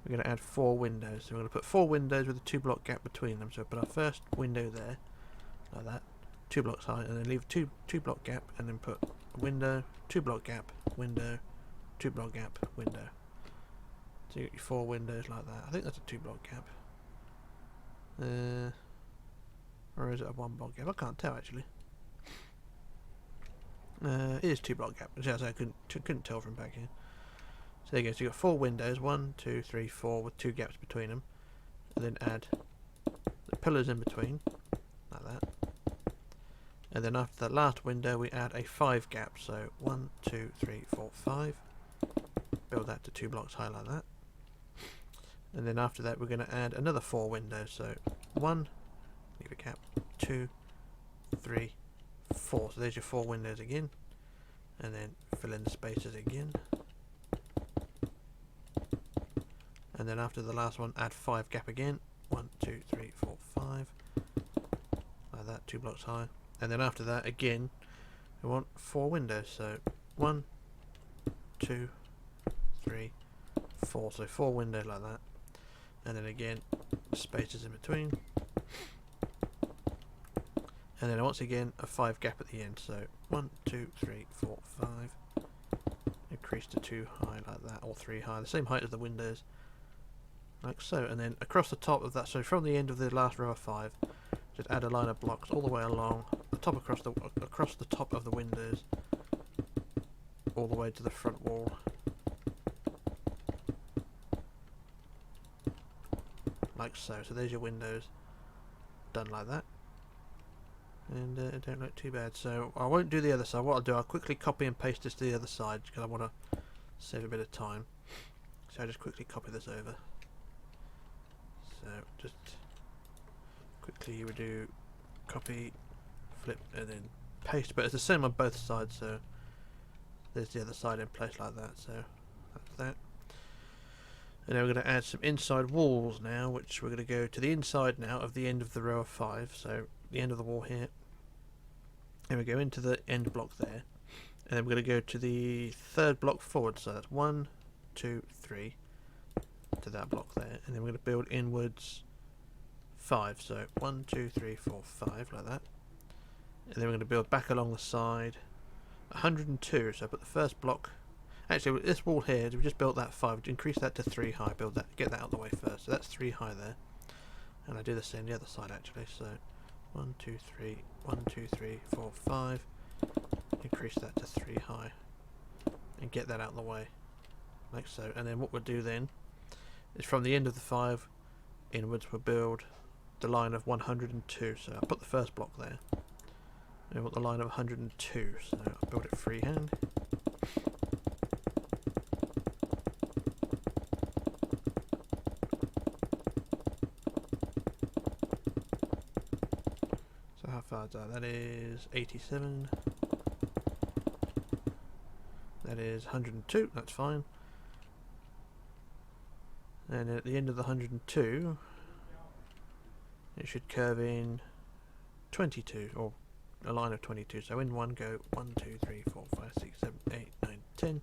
Speaker 1: going to add 4 windows. So we're going to put 4 windows with a 2 block gap between them. So we'll put our first window there, like that, 2 blocks high, and then leave a 2 block gap, and then put a window, 2 block gap, window, 2 block gap, window. So you get your 4 windows like that. I think that's a 2 block gap. Or is it a 1 block gap? I can't tell actually. It is 2 block gap. As I couldn't tell from back here. So there you go. So you've got 4 windows, 1, 2, 3, 4 with 2 gaps between them. And then add the pillars in between, like that. And then after that last window we add a 5 gap. So 1, 2, 3, 4, 5. Build that to 2 blocks high like that. And then after that we're going to add another 4 windows. So 1, leave a gap, 2, 3, 4. So there's your 4 windows again, and then fill in the spaces again, and then after the last one add 5 gap again. 1, 2, 3, 4, 5, like that, 2 blocks high, and then after that again we want 4 windows, so 1, 2, 3, 4, so 4 windows like that, and then again spaces in between, and then once again a 5 gap at the end, so 1, 2, 3, 4, 5, increase to 2 high like that, or 3 high, the same height as the windows, like so, and then across the top of that, so from the end of the last row of 5, just add a line of blocks all the way along the top, across the top of the windows, all the way to the front wall, like so. So there's your windows done like that, and it don't look too bad. So I won't do the other side. What I'll do, I'll quickly copy and paste this to the other side because I want to save a bit of time. So I'll just quickly copy this over. So just quickly we do copy, flip, and then paste, but it's the same on both sides, so there's the other side in place like that, so that's that. And then we're going to add some inside walls now, which we're going to go to the inside now of the end of the row of 5, so the end of the wall here, and we go into the end block there, and then we're going to go to the 3rd block forward, so that's 1, 2, 3 to that block there, and then we're going to build inwards 5, so 1, 2, 3, 4, 5 like that, and then we're going to build back along the side 102, so I put the first block, actually with this wall here, we just built that 5, increase that to 3 high, build that, get that out of the way first, so that's 3 high there, and I do the same the other side actually, so 1, 2, 3, 1, 2, 3, 4, 5, increase that to 3 high, and get that out of the way, like so, and then what we'll do then is from the end of the 5 inwards we'll build the line of 102, so I'll put the first block there, and I want the line of 102, so I'll build it freehand. So how far is that? That is 87, that is 102, that's fine. And at the end of the 102 it should curve in 22, or a line of 22, so in one go 1, 2, 3, 4, 5, 6, 7, 8, 9, 10,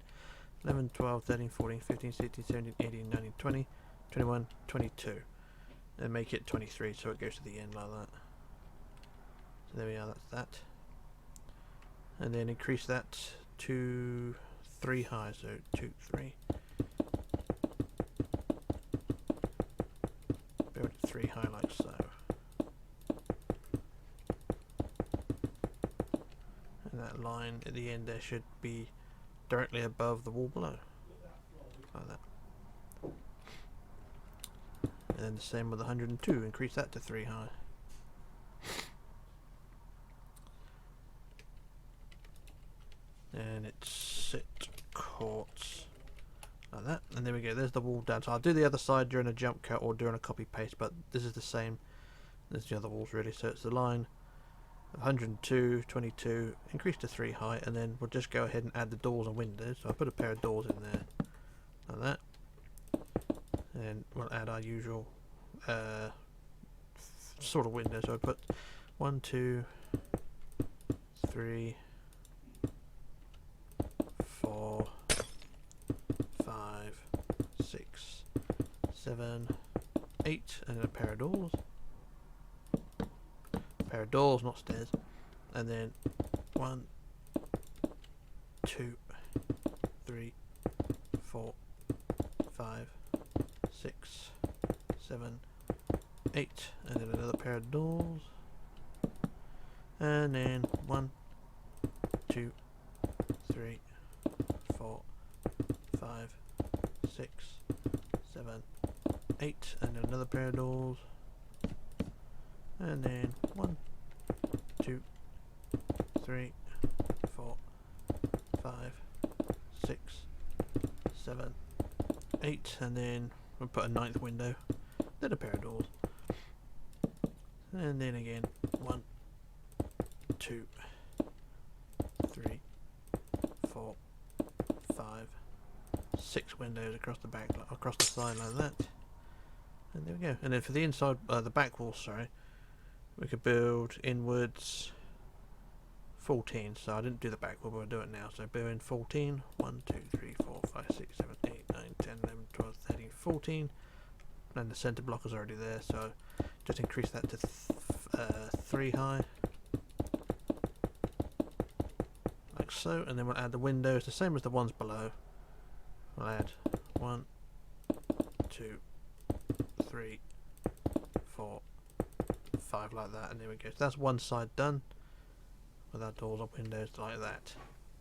Speaker 1: 11, 12, 13, 14, 15, 16, 17, 18, 19, 20, 21, 22, and make it 23 so it goes to the end like that. So there we are, that's that, and then increase that to 3 high, so 2, 3, build it 3 high like so, and that line at the end there should be directly above the wall below, like that. And then the same with 102, increase that to 3 high. And it's sit courts like that, and there we go, there's the wall down. So I'll do the other side during a jump cut or during a copy paste, but this is the same as the other walls really. So it's the line of 102, 22, increase to 3 high, and then we'll just go ahead and add the doors and windows. So I put a pair of doors in there like that, and we'll add our usual sort of window. So I put 1, 2, 3, 4, 5, 6, 7, 8, and then a pair of doors. Pair of doors, not stairs. And then 1, 2, 3, 4, 5, 6, 7, 8, and then another pair of doors. And then 1, 2, 3, 4, 5, 6, 7, 8, and then another pair of doors. And then 1, 2, 3, 4, 5, 6, 7, 8, and then we'll put a 9th window, then a pair of doors, and then again 1, 2, 6 windows across the back, across the side like that. And there we go. And then for the inside, the back wall, sorry, we could build inwards 14. So I didn't do the back wall, but we'll do it now. So build in 14. 1, 2, 3, 4, 5, 6, 7, 8, 9, 10, 11, 12, 13, 14. And the centre block is already there, so just increase that to 3 high. Like so. And then we'll add the windows, the same as the ones below. We'll add 1, 2, 3, 4, 5 like that, and there we go. So that's one side done with our doors or windows like that.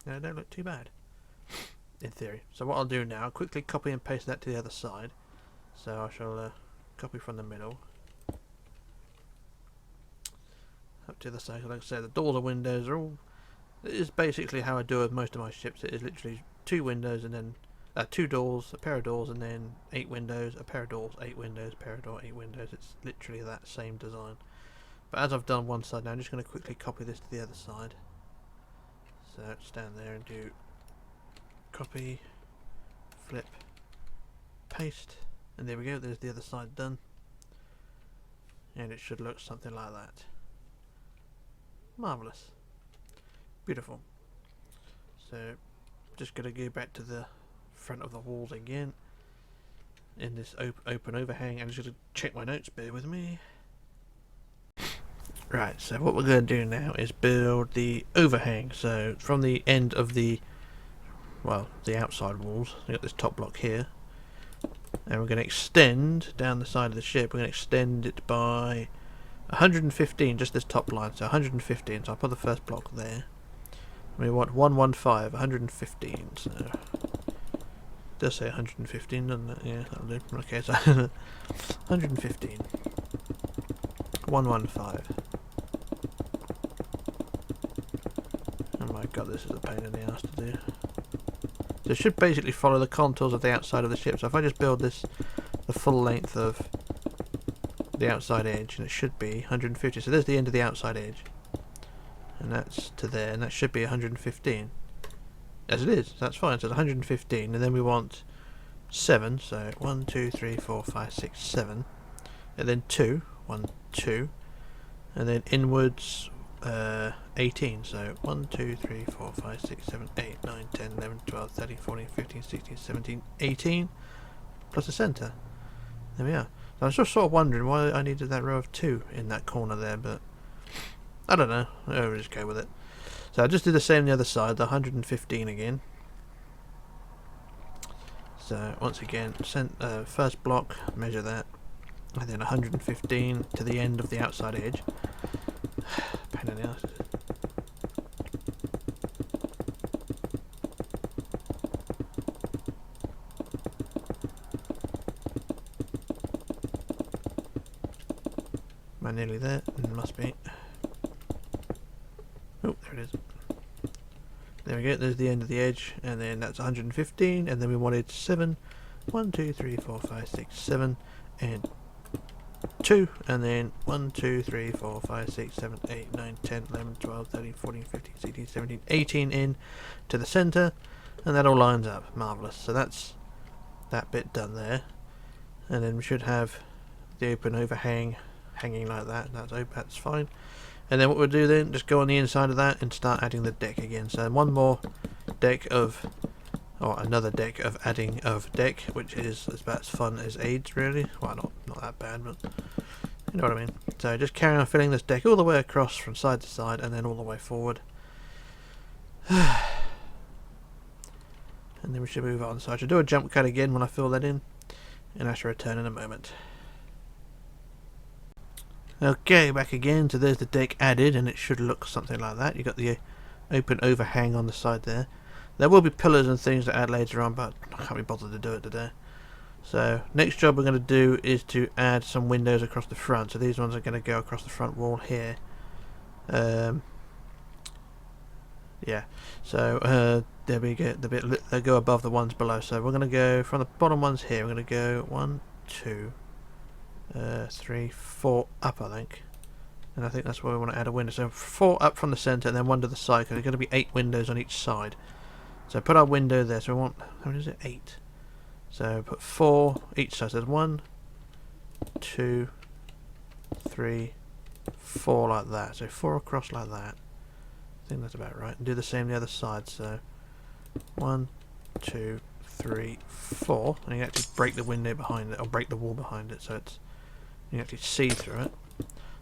Speaker 1: Now, they don't look too bad in theory. So what I'll do now, I'll quickly copy and paste that to the other side. So I shall copy from the middle up to the side. So like I said, the doors and windows are all. It is basically how I do it with most of my ships. It is literally 2 windows and then 2 doors, a pair of doors, and then 8 windows, a pair of doors, 8 windows, a pair of doors, 8 windows. It's literally that same design. But as I've done one side now, I'm just going to quickly copy this to the other side. So stand there and do copy, flip, paste, and there we go. There's the other side done, and it should look something like that. Marvellous, beautiful. So just going to go back to the front of the walls again in this open overhang. I'm just going to check my notes, bear with me. Right, so what we're going to do now is build the overhang. So from the end of the, well, the outside walls, we've got this top block here, and we're going to extend down the side of the ship. We're going to extend it by 115, just this top line, so 115. So I'll put the first block there. We want 115, 115, so it does say 115, doesn't it? Yeah, that'll do. Okay, so 115, 115. Oh my god, this is a pain in the ass to do. So it should basically follow the contours of the outside of the ship. So if I just build this the full length of the outside edge, and it should be 150. So there's the end of the outside edge, and that's to there, and that should be 115. As it is, so that's fine. So it's 115, and then we want 7. So 1, 2, 3, 4, 5, 6, 7, and then 2, 1, 2, and then inwards 18. So 1, 2, 3, 4, 5, 6, 7, 8, 9, 10, 11, 12, 13, 14, 15, 16, 17, 18, plus a centre. There we are. So I was just sort of wondering why I needed that row of 2 in that corner there, but I don't know. I'll just go with it. So I just did the same on the other side, the 115 again. So once again, first block, measure that, and then 115 to the end of the outside edge. Pain in the ass. Am I nearly there? Must be. Oh, there it is. There we go, there's the end of the edge, and then that's 115, and then we wanted 7. 1, 2, 3, 4, 5, 6, 7, and 2, and then 1, 2, 3, 4, 5, 6, 7, 8, 9, 10, 11, 12, 13, 14, 15, 16, 17, 18 in to the centre, and that all lines up. Marvellous. So that's that bit done there, and then we should have the open overhang hanging like that. That's fine. And then what we'll do then, just go on the inside of that and start adding the deck again. So one more deck of, or another deck of adding of deck, which is about as fun as AIDS really. Well, not that bad, but you know what I mean. So just carry on filling this deck all the way across from side to side, and then all the way forward. And then we should move on. So I should do a jump cut again when I fill that in, and I shall return in a moment. Okay, back again. So there's the deck added, and it should look something like that. You've got the open overhang on the side there. There will be pillars and things to add later on, but I can't be bothered to do it today. So next job we're going to do is to add some windows across the front. So these ones are going to go across the front wall here. Yeah, so there we go. They go above the ones below. So we're going to go from the bottom ones here. We're going to go 1, 2, 3, 4 up, I think, and I think that's where we want to add a window. So 4 up from the centre, and then 1 to the side, because there's going to be 8 windows on each side. So put our window there. So we want, how many is it? 8. So put 4 each side. So there's 1, 2, 3, 4 like that. So 4 across like that. I think that's about right. And do the same the other side. So 1, 2, 3, 4. And you actually break the window behind it, or break the wall behind it, so it's you can actually see through it.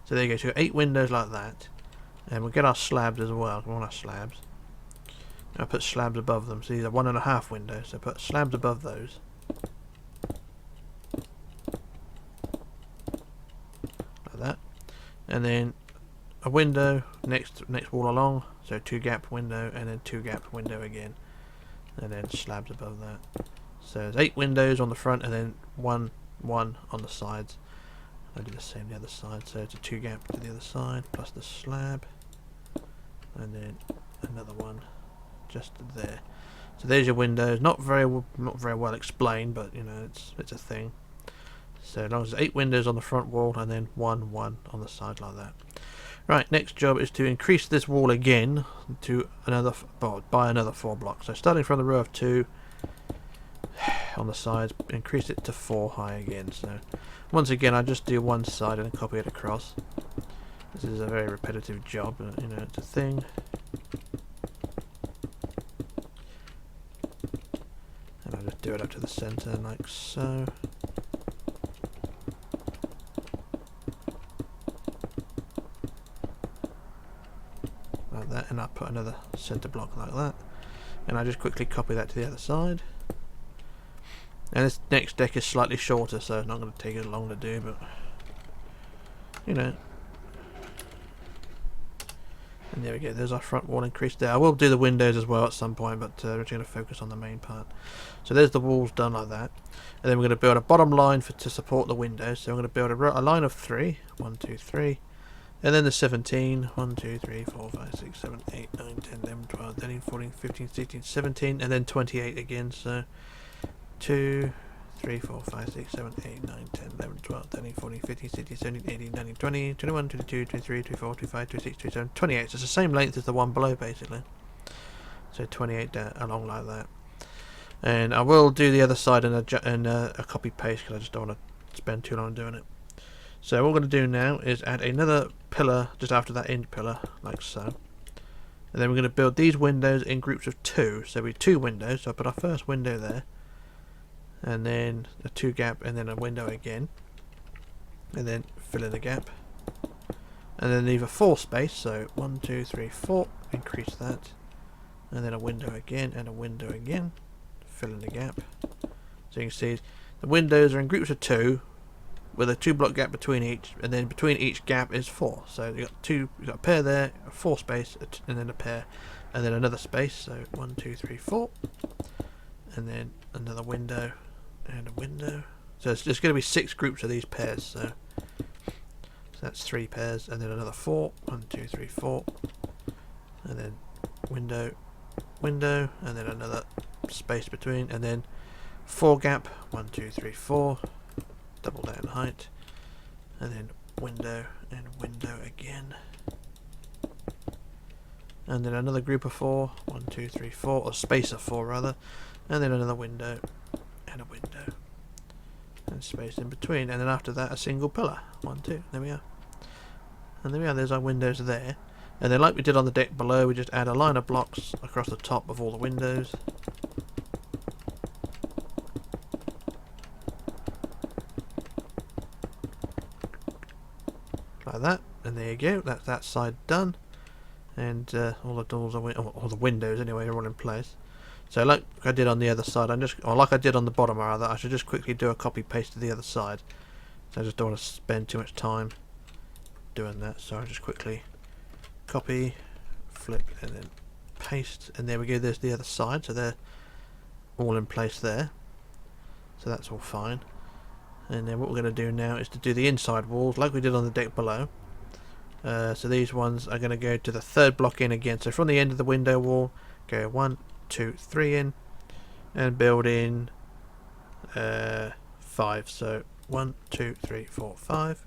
Speaker 1: So there you go. So 8 windows like that. And we'll get our slabs as well. We want our slabs. I'll put slabs above them. So these are 1.5 windows. So put slabs above those. Like that. And then a window next wall along. So 2 gap window and then 2 gap window again. And then slabs above that. So there's 8 windows on the front and then one on the sides. I'll do the same the other side. So it's a 2 gap to the other side plus the slab. And then another one just there. So there's your windows. Not very well explained, but you know it's a thing. So as long as there's 8 windows on the front wall and then one on the side like that. Right, next job is to increase this wall again to another by another 4 blocks. So starting from the row of 2 on the sides, increase it to 4 high again. So once again, I just do one side and copy it across. This is a very repetitive job, but you know it's a thing. And I'll just do it up to the centre like so. Like that, and I'll put another centre block like that. And I just quickly copy that to the other side. And this next deck is slightly shorter, so it's not going to take as long to do, but you know. And there we go, there's our front wall increased there. I will do the windows as well at some point, but we're just going to focus on the main part. So there's the walls done like that. And then we're going to build a bottom line to support the windows. So I'm going to build a line of 3. 1, 2, 3. And then the 17. 1, 2, 3, 4, 5, 6, 7, 8, 9, 10, 11, 12, 13, 14, 15, 16, 17. And then 28 again. So 2, 3, 4, 5, 6, 7, 8, 9, 10, 11, 12, 13, 14, 15, 16, 17, 18, 19, 20, 21, 22, 23, 24, 25, 26, 27, 28. So it's the same length as the one below basically. So 28 along like that. And I will do the other side in a copy paste because I just don't want to spend too long doing it. So what we're going to do now is add another pillar just after that end pillar, like so. And then we're going to build these windows in groups of 2. So we 2 windows. So I put our first window there. And then a 2 gap and then a window again. And then fill in the gap. And then leave a 4 space. So 1, 2, 3, 4. Increase that. And then a window again and a window again. Fill in the gap. So you can see the windows are in groups of 2 with a 2 block gap between each, and then between each gap is 4. So you got a pair there, a 4 space, and then a pair, and then another space. So 1, 2, 3, 4, and then another window and a window. So it's just going to be 6 groups of these pairs. So that's 3 pairs, and then another 4. 1, 2, 3, 4, and then window, window, and then another space between, and then 4 gap. 1, 2, 3, 4. Double that in height, and then window and window again, and then another group of 4. 1, 2, 3, 4, or space of 4 rather, and then another window and a window and space in between, and then after that a single pillar. 1, 2. There we are. And there we are. There's our windows there. And then like we did on the deck below, we just add a line of blocks across the top of all the windows. Like that, and there you go. That's that side done, and all the doors are all the windows anyway are all in place. So like I did on the other side, like I did on the bottom rather, I should just quickly do a copy paste to the other side. So I just don't want to spend too much time doing that. So I just quickly copy, flip, and then paste, and there we go. There's the other side. So they're all in place there. So that's all fine. And then what we're going to do now is to do the inside walls like we did on the deck below. So these ones are going to go to the 3rd block in again. So from the end of the window wall, go 1, 2, 3 in, and build in 5. So 1, 2, 3, 4, 5,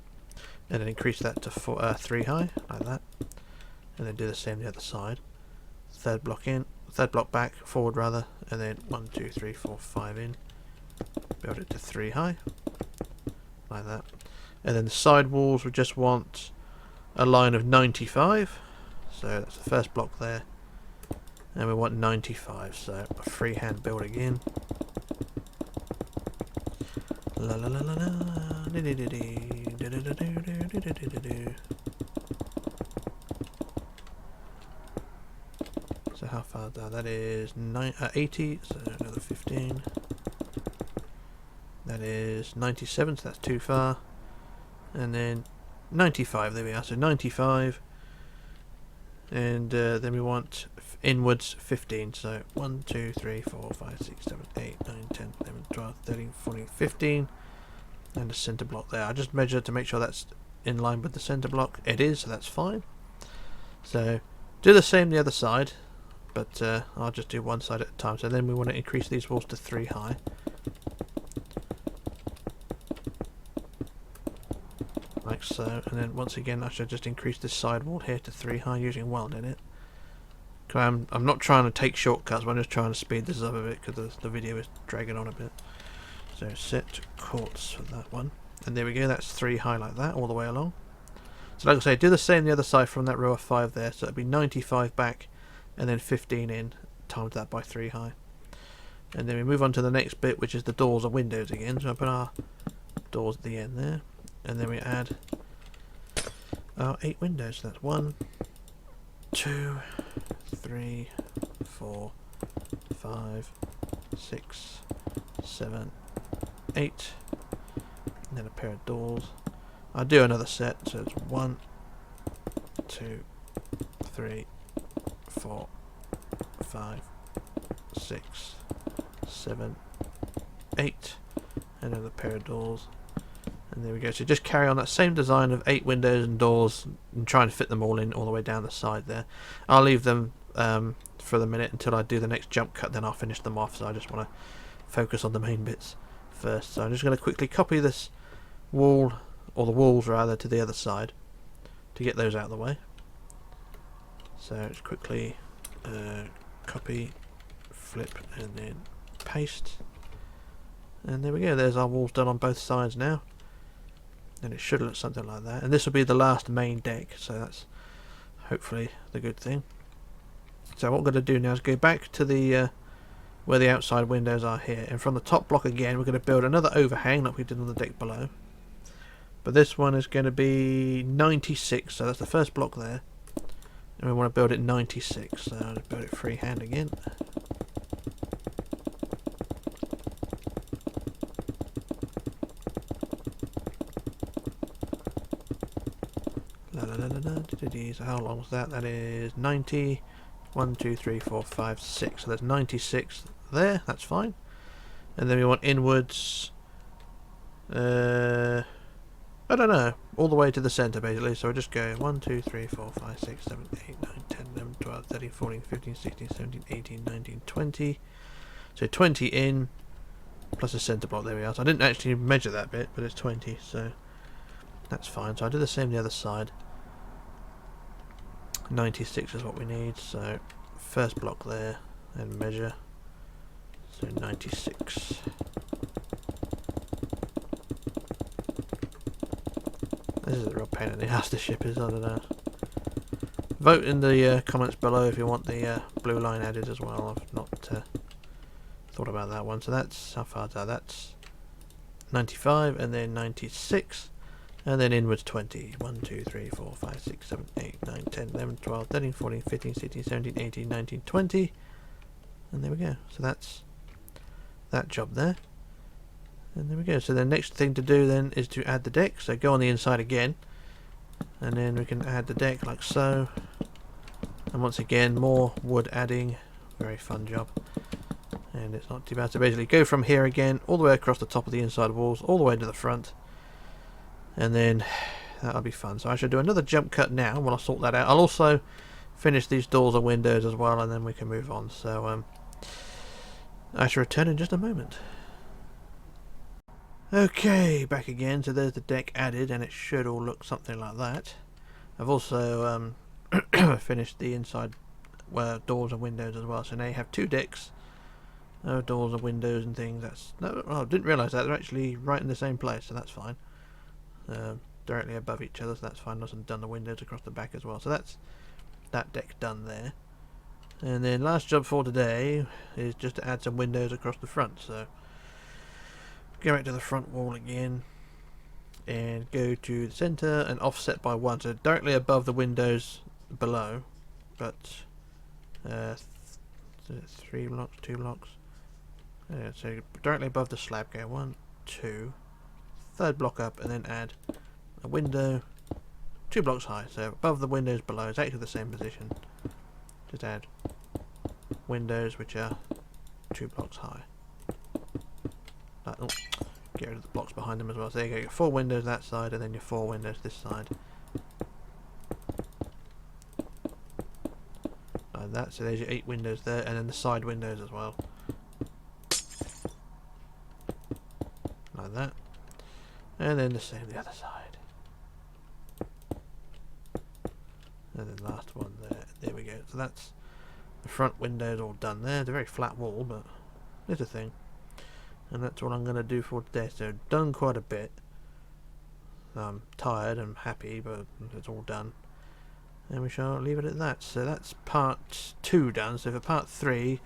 Speaker 1: and then increase that to 3 high, like that. And then do the same the other side. 3rd block in, 3rd block back, forward rather, and then 1, 2, 3, 4, 5 in. build it to 3 high, like that. And then the side walls, we just want a line of 95, so that's the first block there, and we want 95, so a freehand build again. La la la la la, dee dee dee dee, dee dee dee dee dee dee dee. So how far down? That is 80, so another 15. That is 97, so that's too far. And then 95, there we are, so 95. And then we want inwards 15, so 1, 2, 3, 4, 5, 6, 7, 8, 9, 10, 11, 12, 13, 14, 15. And a centre block there. I just measured to make sure that's in line with the centre block. It is, so that's fine. So do the same the other side, but I'll just do one side at a time. So then we want to increase these walls to 3 high. Like so, and then once again I should just increase this side wall here to 3 high using weld in it. I'm not trying to take shortcuts, but I'm just trying to speed this up a bit because the video is dragging on a bit. So set quartz for that one, and there we go, that's 3 high like that all the way along. So like I say, do the same the other side from that row of 5 there, so it'll be 95 back and then 15 in, times that by 3 high. And then we move on to the next bit, which is the doors and windows again. So I put our doors at the end there, and then we add our 8 windows. So that's 1, 2, 3, 4, 5, 6, 7, 8, and then a pair of doors. I'll do another set, so it's 1, 2, 3, 4, 5, 6, 7, 8, another pair of doors, and there we go. So just carry on that same design of 8 windows and doors and try and fit them all in all the way down the side there. I'll leave them for the minute until I do the next jump cut, then I'll finish them off, so I just want to focus on the main bits first. So I'm just going to quickly copy this wall, or the walls rather, to the other side to get those out of the way. So just quickly copy, flip, and then paste, and there we go, there's our walls done on both sides now, and it should look something like that. And this will be the last main deck, so that's hopefully the good thing. So what we're going to do now is go back to the where the outside windows are here, and from the top block again we're going to build another overhang like we did on the deck below, but this one is going to be 96, so that's the first block there, and we want to build it 96, so I'll build it freehand again. So how long is that? That is 90. 1, 2, 3, 4, 5, 6. So there's 96 there. That's fine. And then we want inwards. I don't know. All the way to the centre basically. So we'll just go 1, 2, 3, 4, 5, 6, 7, 8, 9, 10, 11, 12, 13, 14, 15, 16, 17, 18, 19, 20. So 20 in plus a centre block. There we are. So I didn't actually measure that bit, but it's 20. So that's fine. So I'll do the same the other side. 96 is what we need, so first block there and measure, so 96. This is a real pain in the ass, the ship is, I don't know. Vote in the comments below if you want the blue line added as well. I've not thought about that one. So that's how far down, that's 95 and then 96. And then inwards 20. 1, 2, 3, 4, 5, 6, 7, 8, 9, 10, 11, 12, 13, 14, 15, 16, 17, 18, 19, 20. And there we go. So that's that job there. And there we go. So the next thing to do then is to add the deck. So go on the inside again. And then we can add the deck like so. And once again, more wood adding. Very fun job. And it's not too bad. So basically go from here again, all the way across the top of the inside walls, all the way to the front. And then that'll be fun. So I should do another jump cut now while I sort that out. I'll also finish these doors and windows as well, and then we can move on. So I shall return in just a moment. Okay, back again. So there's the deck added, and it should all look something like that. I've also finished the inside doors and windows as well. So now you have 2 decks Doors and windows and things. That's no, oh, I didn't realise that they're actually right in the same place, so that's fine. Directly above each other, so that's fine. Also done the windows across the back as well. So that's that deck done there. And then last job for today is just to add some windows across the front. So go back to the front wall again and go to the centre and offset by 1, so directly above the windows below, but 3 blocks, 2 blocks. So directly above the slab, go 1, 2, third block up, and then add a window 2 blocks high. So above the windows below, it's actually the same position. Just add windows which are 2 blocks high. Oh, get rid of the blocks behind them as well. So there you go, your 4 windows that side, and then your 4 windows this side. Like that. So there's your 8 windows there, and then the side windows as well. Like that. And then the same the other side. And then last one there. There we go. So that's the front windows all done there. It's a very flat wall, but it's a thing. And that's what I'm going to do for today. So done quite a bit. I'm tired and happy, but it's all done. And we shall leave it at that. So that's part 2 done. So for part 3,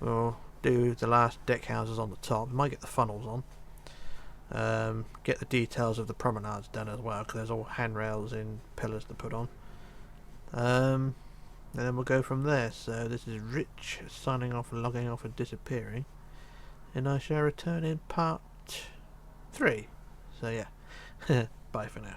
Speaker 1: we'll do the last deck houses on the top. We might get the funnels on. Get the details of the promenades done as well, because there's all handrails and pillars to put on. And then we'll go from there. So this is Rich signing off, logging off and disappearing, and I shall return in part 3. So yeah, bye for now.